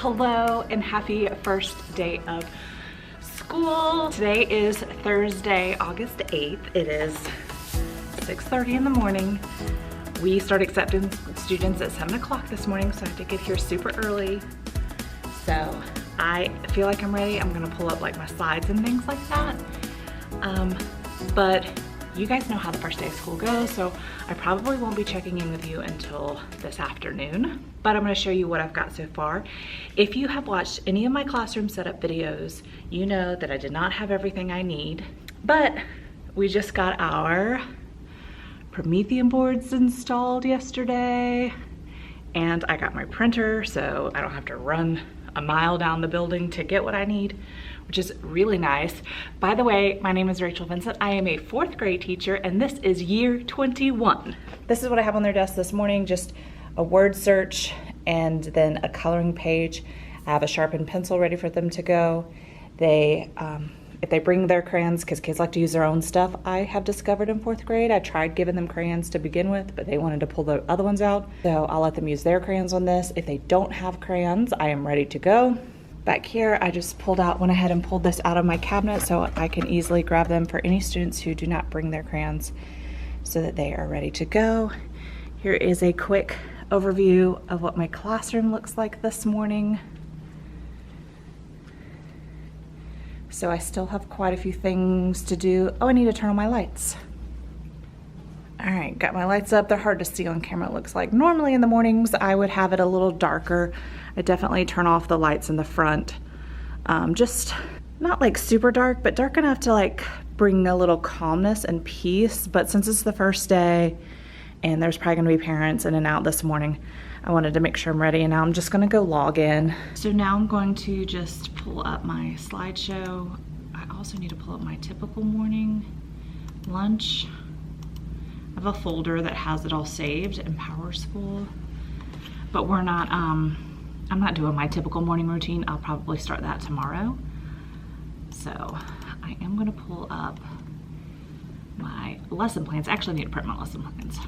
Hello and happy first day of school. Today is Thursday, August 8th. It is 6:30 in the morning. We start accepting students at 7 o'clock this morning, so I had to get here super early. So I feel like I'm ready. I'm gonna pull up like my slides and things like that. But you guys know how the first day of school goes, so I probably won't be checking in with you until this afternoon. But I'm gonna show you what I've got so far. If you have watched any of my classroom setup videos, you know that I did not have everything I need, but we just got our Promethean boards installed yesterday, and I got my printer, so I don't have to run a mile down the building to get what I need, which is really nice. By the way, my name is Rachel Vincent. I am a 4th grade teacher, and this is year 21. This is what I have on their desk this morning, just a word search and then a coloring page. I have a sharpened pencil ready for them to go. If they bring their crayons, because kids like to use their own stuff, I have discovered in 4th grade. I tried giving them crayons to begin with, but they wanted to pull the other ones out. So I'll let them use their crayons on this. If they don't have crayons, I am ready to go. Back here, I just went ahead and pulled this out of my cabinet so I can easily grab them for any students who do not bring their crayons so that they are ready to go. Here is a quick overview of what my classroom looks like this morning. So I still have quite a few things to do. Oh, I need to turn on my lights. All right, got my lights up. They're hard to see on camera, it looks like. Normally in the mornings, I would have it a little darker. I definitely turn off the lights in the front. Just not like super dark, but dark enough to like bring a little calmness and peace. But since it's the first day and there's probably gonna be parents in and out this morning, I wanted to make sure I'm ready, and now I'm just gonna go log in. So now I'm going to just pull up my slideshow. I also need to pull up my typical morning lunch. I have a folder that has it all saved in Power School, but we're not, I'm not doing my typical morning routine. I'll probably start that tomorrow. So I am gonna pull up my lesson plans. I actually need to print my lesson plans.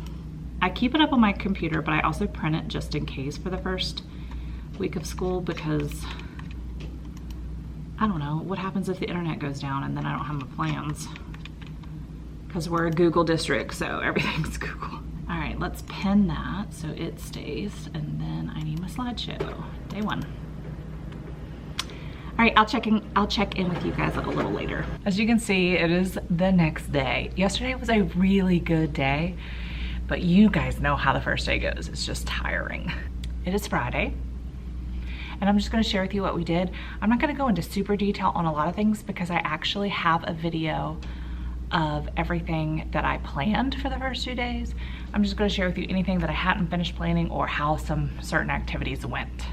I keep it up on my computer, but I also print it just in case for the first week of school, because I don't know, what happens if the internet goes down and then I don't have my plans? Because we're a Google district, so everything's Google. All right, let's pin that so it stays, and then I need my slideshow, day 1. All right, I'll check in with you guys a little later. As you can see, it is the next day. Yesterday was a really good day, but you guys know how the first day goes. It's just tiring. It is Friday, and I'm just gonna share with you what we did. I'm not gonna go into super detail on a lot of things because I actually have a video of everything that I planned for the first 2 days. I'm just gonna share with you anything that I hadn't finished planning or how some certain activities went.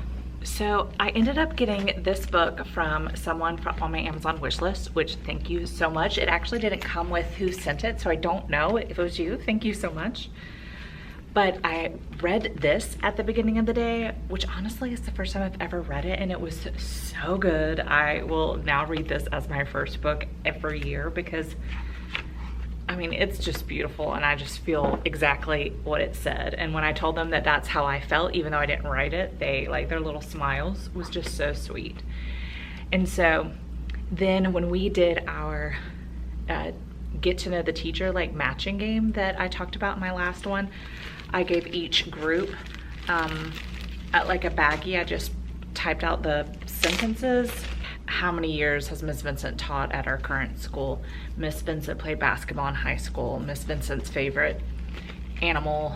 So I ended up getting this book from someone on my Amazon wish list, which thank you so much. It actually didn't come with who sent it, so I don't know if it was you. Thank you so much. But I read this at the beginning of the day, which honestly is the first time I've ever read it, and it was so good. I will now read this as my first book every year because I mean, it's just beautiful, and I just feel exactly what it said. And when I told them that that's how I felt, even though I didn't write it, they, like, their little smiles was just so sweet. And so then when we did our get to know the teacher, like, matching game that I talked about in my last one, I gave each group like a baggie. I just typed out the sentences. How many years has Miss Vincent taught at our current school? Miss Vincent played basketball in high school. Miss Vincent's favorite animal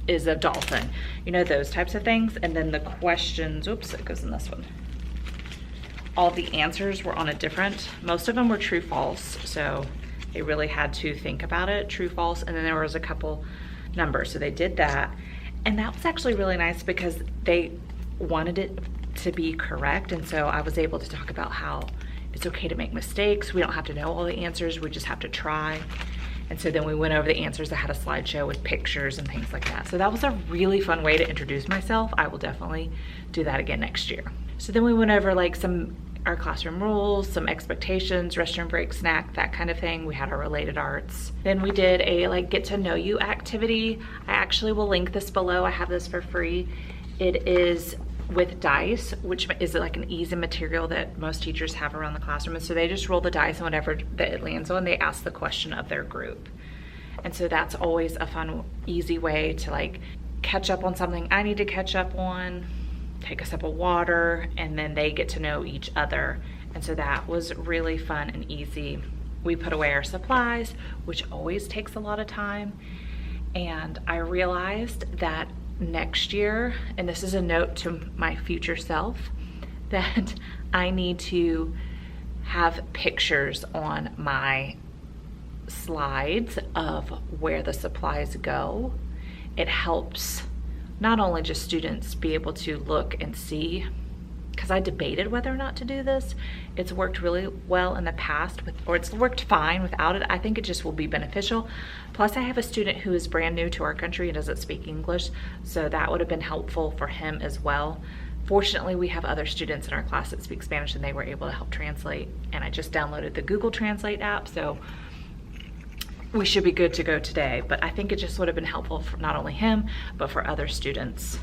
is a dolphin. You know, those types of things. And then the questions, oops, it goes in this one. All the answers were on a different, most of them were true, false. So they really had to think about it, true, false. And then there was a couple numbers. So they did that. And that was actually really nice because they wanted it to be correct, and so I was able to talk about how it's okay to make mistakes. We don't have to know all the answers, we just have to try. And so then we went over the answers. I had a slideshow with pictures and things like that. So that was a really fun way to introduce myself. I will definitely do that again next year. So then we went over like our classroom rules, some expectations, restroom break, snack, that kind of thing. We had our related arts. Then we did a like get to know you activity. I actually will link this below. I have this for free. It is with dice, which is like an easy material that most teachers have around the classroom. And so they just roll the dice, and whatever that it lands on, they ask the question of their group. And so that's always a fun, easy way to like catch up on something I need to catch up on, take a sip of water, and then they get to know each other. And so that was really fun and easy. We put away our supplies, which always takes a lot of time. And I realized that next year, and this is a note to my future self, that I need to have pictures on my slides of where the supplies go. It helps not only just students be able to look and see, because I debated whether or not to do this. It's worked really well in the past, or it's worked fine without it. I think it just will be beneficial. Plus I have a student who is brand new to our country and doesn't speak English, so that would have been helpful for him as well. Fortunately, we have other students in our class that speak Spanish, and they were able to help translate. And I just downloaded the Google Translate app, so we should be good to go today. But I think it just would have been helpful for not only him, but for other students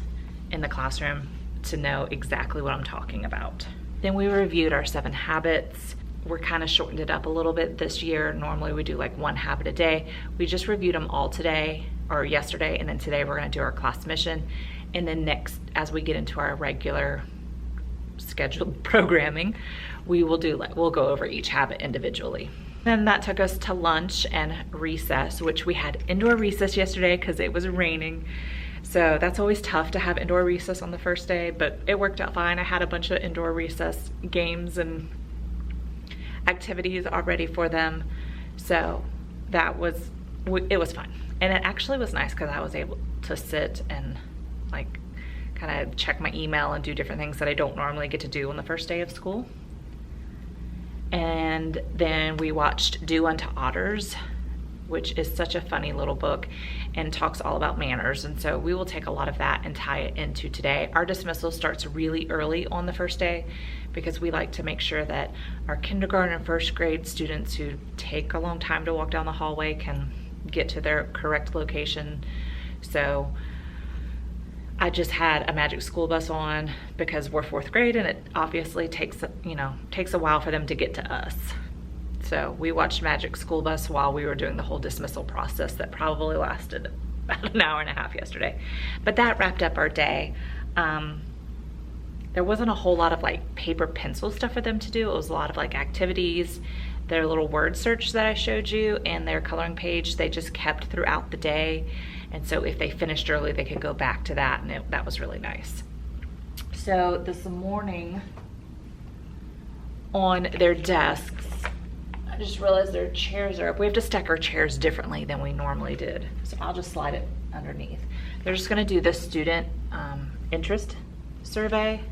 in the classroom to know exactly what I'm talking about. Then we reviewed our 7 habits. We're kind of shortened it up a little bit this year. Normally we do like 1 habit a day. We just reviewed them all today, or yesterday, and then today we're gonna do our class mission. And then next, as we get into our regular scheduled programming, we'll go over each habit individually. Then that took us to lunch and recess, which we had indoor recess yesterday because it was raining. So that's always tough to have indoor recess on the first day, but it worked out fine. I had a bunch of indoor recess games and activities already for them. So it was fun. And it actually was nice because I was able to sit and like kind of check my email and do different things that I don't normally get to do on the first day of school. And then we watched Do Unto Otters, which is such a funny little book and talks all about manners. And so we will take a lot of that and tie it into today. Our dismissal starts really early on the first day because we like to make sure that our kindergarten and first grade students who take a long time to walk down the hallway can get to their correct location. So I just had a Magic School Bus on because we're 4th grade, and it obviously takes a while for them to get to us. So we watched Magic School Bus while we were doing the whole dismissal process that probably lasted about an hour and a half yesterday. But that wrapped up our day. There wasn't a whole lot of like paper pencil stuff for them to do. It was a lot of like activities, their little word search that I showed you, and their coloring page they just kept throughout the day. And so if they finished early, they could go back to that, and that was really nice. So this morning on their desks, I just realized their chairs are up. We have to stack our chairs differently than we normally did. So I'll just slide it underneath. They're just gonna do the student interest survey.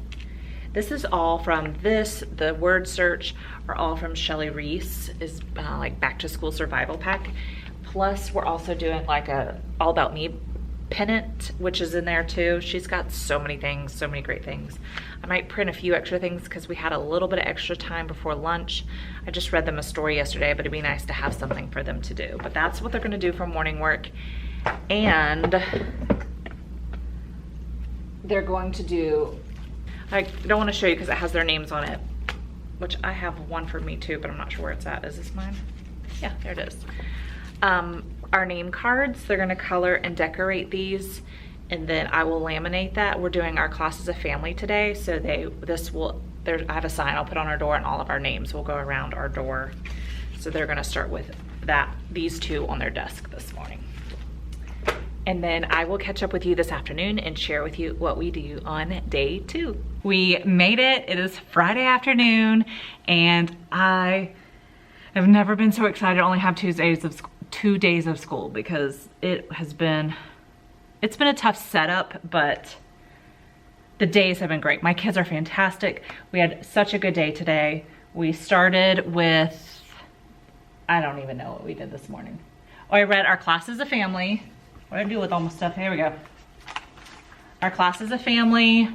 This is all from the word search are all from Shelly Reese, is like back to school survival pack. Plus we're also doing like a All About Me pennant, which is in there too. She's got so many things, so many great things. I might print a few extra things because we had a little bit of extra time before lunch. I just read them a story yesterday, but it'd be nice to have something for them to do. But that's what they're gonna do for morning work. And they're going to do, I don't want to show you because it has their names on it, which I have one for me too, but I'm not sure where it's at. Is this mine? Yeah, there it is. Our name cards, they're gonna color and decorate these, and then I will laminate that. We're doing our class as a family today, so I have a sign I'll put on our door, and all of our names will go around our door. So they're gonna start with these 2 on their desk this morning. And then I will catch up with you this afternoon and share with you what we do on day 2. We made it. It is Friday afternoon, and I have never been so excited to only have 2 days of school because it's been a tough setup, but the days have been great. My kids are fantastic. We had such a good day today. We started with, I don't even know what we did this morning. Oh, I read our class as a family. What do I do with all my stuff? Here we go. Our class as a family.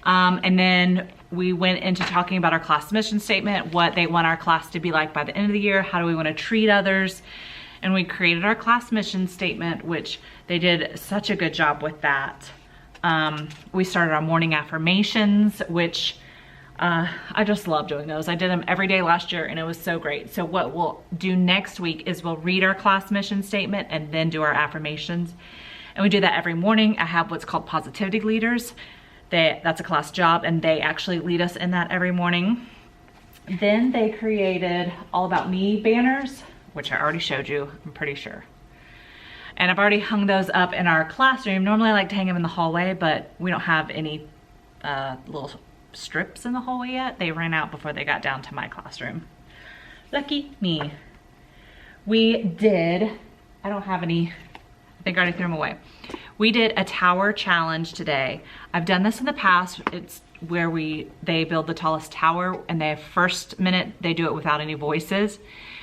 And then we went into talking about our class mission statement, what they want our class to be like by the end of the year, how do we want to treat others. And we created our class mission statement, which they did such a good job with that. We started our morning affirmations, which I just love doing those. I did them every day last year and it was so great. So what we'll do next week is we'll read our class mission statement and then do our affirmations. And we do that every morning. I have what's called positivity leaders. That's a class job and they actually lead us in that every morning. Then they created All About Me banners, which I already showed you, I'm pretty sure. And I've already hung those up in our classroom. Normally I like to hang them in the hallway, but we don't have any little strips in the hallway yet. They ran out before they got down to my classroom. Lucky me. We did, I don't have any, I think I already threw them away. We did a tower challenge today. I've done this in the past. It's where they build the tallest tower, and the first minute they do it without any voices,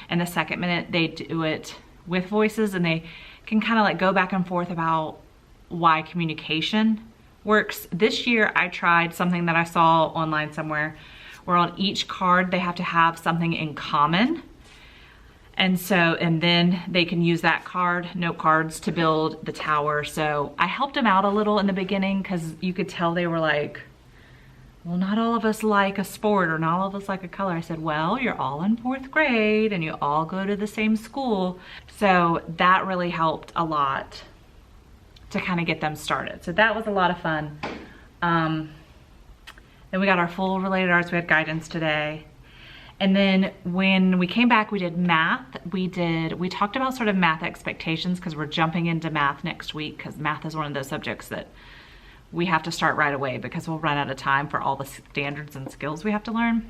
and the second minute they do it with voices, and they can kind of like go back and forth about why communication works. This year I tried something that I saw online somewhere where on each card they have to have something in common. And then they can use that card, note cards, to build the tower. So I helped them out a little in the beginning because you could tell they were like, well, not all of us like a sport or not all of us like a color. I said, well, you're all in 4th grade and you all go to the same school. So that really helped a lot to kind of get them started. So that was a lot of fun. Then we got our full related arts. We had guidance today. And then when we came back, we did math. We talked about sort of math expectations because we're jumping into math next week because math is one of those subjects that we have to start right away because we'll run out of time for all the standards and skills we have to learn.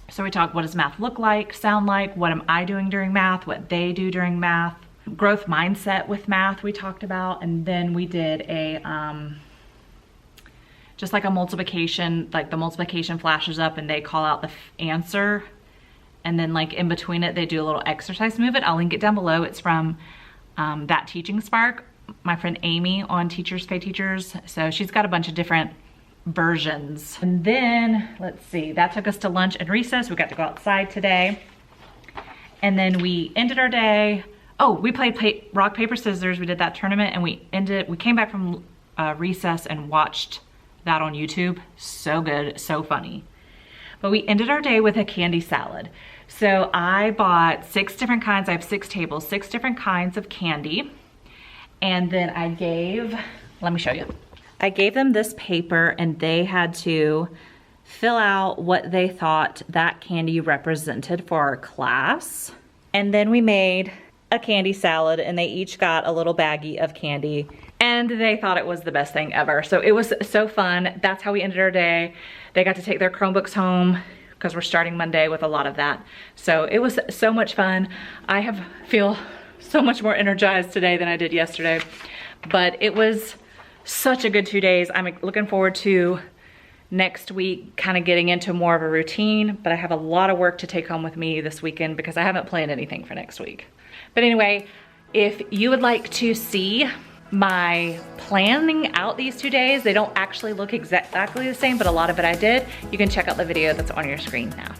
So we talked, what does math look like, sound like, what am I doing during math, what they do during math, growth mindset with math we talked about, and then we did a, just like a multiplication, like the multiplication flashes up and they call out the answer. And then like in between it, they do a little exercise move it. I'll link it down below. It's from That Teaching Spark, my friend Amy on Teachers Pay Teachers. So she's got a bunch of different versions. And then, let's see, that took us to lunch and recess. We got to go outside today. And then we ended our day. Oh, we played rock, paper, scissors. We did that tournament and we came back from recess and watched that on YouTube. So good, so funny. But we ended our day with a candy salad. So I bought 6 different kinds. I have 6 tables, 6 different kinds of candy. And then I gave, let me show you. I gave them this paper and they had to fill out what they thought that candy represented for our class. And then we made a candy salad and they each got a little baggie of candy and they thought it was the best thing ever. So it was so fun. That's how we ended our day. They got to take their Chromebooks home because we're starting Monday with a lot of that. So it was so much fun. I feel so much more energized today than I did yesterday, but it was such a good 2 days. I'm looking forward to next week kind of getting into more of a routine, but I have a lot of work to take home with me this weekend because I haven't planned anything for next week. But anyway, if you would like to see my planning out these 2 days, they don't actually look exactly the same, but a lot of it I did, you can check out the video that's on your screen now.